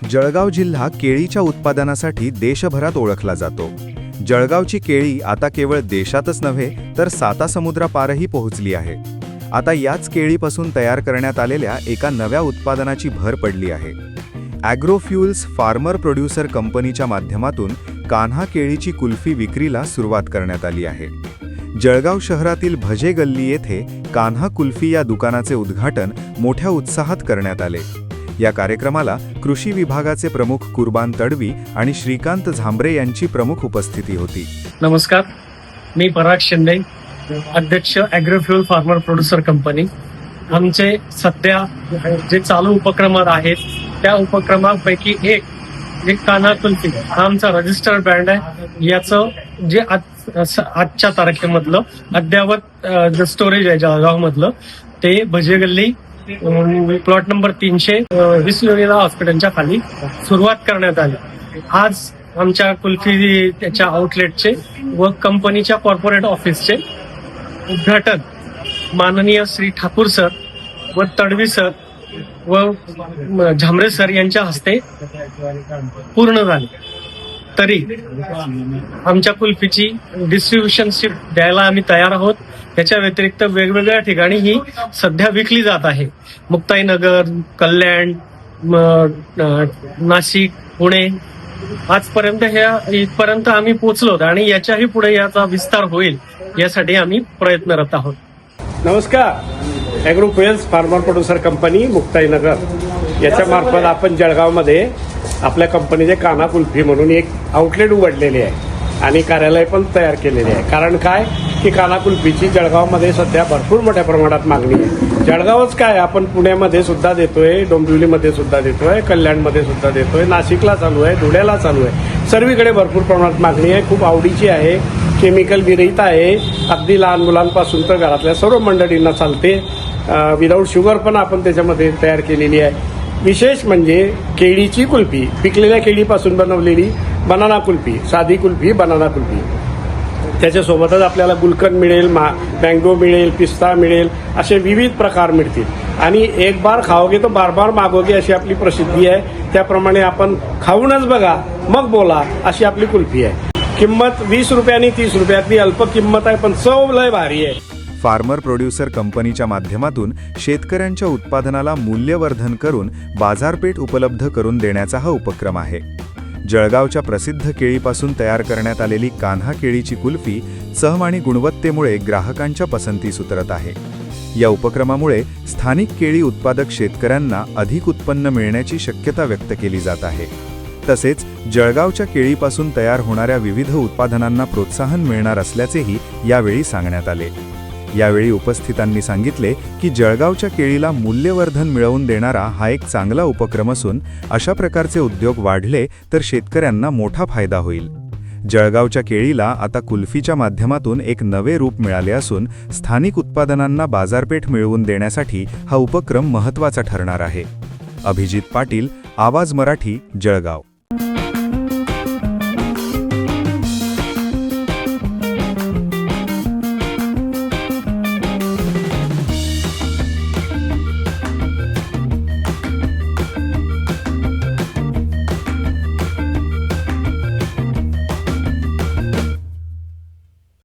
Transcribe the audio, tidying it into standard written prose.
जळगाव जिल्हा केळीच्या उत्पादनासाठी देशभरात ओळखला जातो। जळगावची केळी आता केवळ देशातच नव्हे तर सातासमुद्रापारही पोहोचली आहे। आता याच केळीपासून तयार करण्यात आलेल्या एका नव्या उत्पादनाची भर पडली आहे। ॲग्रोफ्युल्स फार्मर प्रोड्युसर कंपनीच्या माध्यमातून कान्हा केळीची कुल्फी विक्रीला सुरुवात करण्यात आली आहे। जळगाव शहरातील भजे गल्ली येथे कान्हा कुल्फी या दुकानाचे उद्घाटन मोठ्या उत्साहात करण्यात आले। या कार्यक्रमाला कृषी विभागाचे प्रमुख कुर्बान तडवी आणि श्रीकांत झांबरे यांची प्रमुख उपस्थिती होती। नमस्कार, मी पराग शिंदे, अध्यक्ष ॲग्रोफ्युल फार्मर प्रोड्युसर कंपनी। आमचे सध्या जे चालू उपक्रम आहेत त्या उपक्रमापैकी एक कान्हा कुल्फी हा आमचा रजिस्टर्ड ब्रँड आहे। याचं जे आजच्या तारखेमधलं अद्यावत जे स्टोरेज आहे जळगाव मधलं ते भजे गल्ली प्लॉट नंबर 320 लोणीला हॉस्पिटलच्या खाली सुरुवात करण्यात आली। आज आमच्या कुल्फी त्याच्या आउटलेटचे व कंपनीच्या कॉर्पोरेट ऑफिसचे उद्घाटन माननीय श्री ठाकूर सर व तडवी सर व झांबरे सर यांच्या हस्ते पूर्ण झाले। तरी आमच्या कुल्फीची डिस्ट्रीब्युशनशिप द्यायला आम्ही तयार आहोत। त्याच्या व्यतिरिक्त वेगवेगळ्या ठिकाणी ही सध्या विकली जात आहे। मुक्ताईनगर, कल्याण, नाशिक, पुणे आजपर्यंत इथपर्यंत आम्ही पोहोचलो आणि याच्याही पुढे याचा विस्तार होईल यासाठी आम्ही प्रयत्नरत आहोत। नमस्कार, ॲग्रोफ्युल्स फार्मर प्रोड्युसर कंपनी मुक्ताईनगर याच्या मार्फत आपण जळगावमध्ये आपल्या कंपनीचे कान्हा कुल्फी म्हणून एक आउटलेट उघडलेले आहे आणि कार्यालय पण तयार केलेले आहे। कारण काय की कान्हा कुल्फीची जळगावमध्ये सध्या भरपूर मोठ्या प्रमाणात मागणी आहे। जळगावच काय, आपण पुण्यामध्ये सुद्धा देतोय, डोंबिवलीमध्ये सुद्धा देतोय, कल्याणमध्ये सुद्धा देतोय, नाशिकला चालू आहे, धुळ्याला चालू आहे। सर्वीकडे भरपूर प्रमाणात मागणी आहे, खूप आवडीची आहे, केमिकल विरहित आहे। अगदी लहान मुलांपासून तर घरातल्या सर्व मंडळींना चालते। विदाऊट शुगर पण आपण त्याच्यामध्ये तयार केलेली आहे। विशेष म्हणजे केळीची कुल्फी, पिकलेल्या केळीपासून बनवलेली बनाना कुल्फी, साधी कुल्फी, बनाना कुल्फी। त्याच्यासोबतच आपल्याला गुलकंद मिळेल, मँगो मिळेल, पिस्ता मिळेल, असे विविध प्रकार मिळतील आणि एक बार खाओगे तो बार बार मागोगे अशी आपली प्रसिद्धी आहे। त्याप्रमाणे आपण खाऊनच बघा मग बोला अशी आपली कुल्फी आहे। किंमत 20 रुपयांनी 30 रुपयातली अल्प किंमत आहे, पण चव लय भारी आहे। फार्मर प्रोड्युसर कंपनीच्या माध्यमातून शेतकऱ्यांच्या उत्पादनाला मूल्यवर्धन करून बाजारपेठ उपलब्ध करून देण्याचा हा उपक्रम आहे। जळगावच्या प्रसिद्ध केळीपासून तयार करण्यात आलेली कान्हा केळीची कुल्फी चव आणि गुणवत्तेमुळे ग्राहकांच्या पसंतीस उतरत आहे। या उपक्रमामुळे स्थानिक केळी उत्पादक शेतकऱ्यांना अधिक उत्पन्न मिळण्याची शक्यता व्यक्त केली जात आहे। तसेच जळगावच्या केळीपासून तयार होणाऱ्या विविध उत्पादनांना प्रोत्साहन मिळणार असल्याचेही यावेळी सांगण्यात आले। यावेळी उपस्थितांनी सांगितले की जळगावच्या केळीला मूल्यवर्धन मिळवून देणारा हा एक चांगला उपक्रम असून अशा प्रकारचे उद्योग वाढले तर शेतकऱ्यांना मोठा फायदा होईल। जळगावच्या केळीला आता कुल्फीच्या माध्यमातून एक नवे रूप मिळाले असून स्थानिक उत्पादनांना बाजारपेठ मिळवून देण्यासाठी हा उपक्रम महत्त्वाचा ठरणार आहे। अभिजित पाटील, आवाज मराठी, जळगाव।